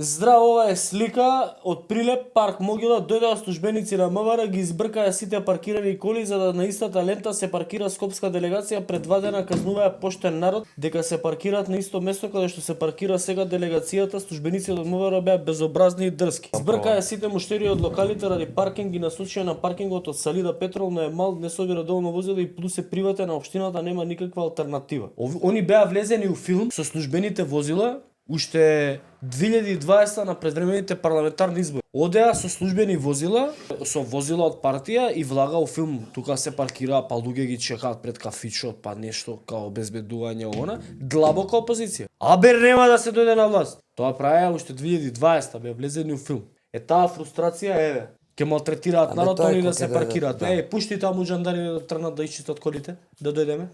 Здраво, ова е слика од Прилеп парк Могила. Дојдоа службеници на МВР, ги избркаа сите паркирани коли за да на истата лента се паркира скопска делегација. Пред 2 дена казнуваа поштен народ дека се паркираат на исто место каде што се паркира сега делегацијата. Службениците од МВР беа безобразни и дрски. Избркаа сите муштери од локалите ради паркинг и насочија на паркингот од Салида Петровна е мал, не собира доволно возила и плюс е приватен, на општината нема никаква алтернатива. Они беа влезени у филм со службените возила уште 2020 на предвремените парламентарни избори. Одеа со службени возила, со возила од партија и влага у филм. Тука се паркираа, па луѓе ги чекаат пред кафичот, па нешто као обезбедување она. Длабока опозиција. Абер нема да се дојде на власт. Тоа правеа уште 2020 беа влезени у филм. Таа фрустрација еве. Ке малтретираат народ, они да се паркираат. Пушти таму жандари да тргнат да исчистат колите, да дојдеме.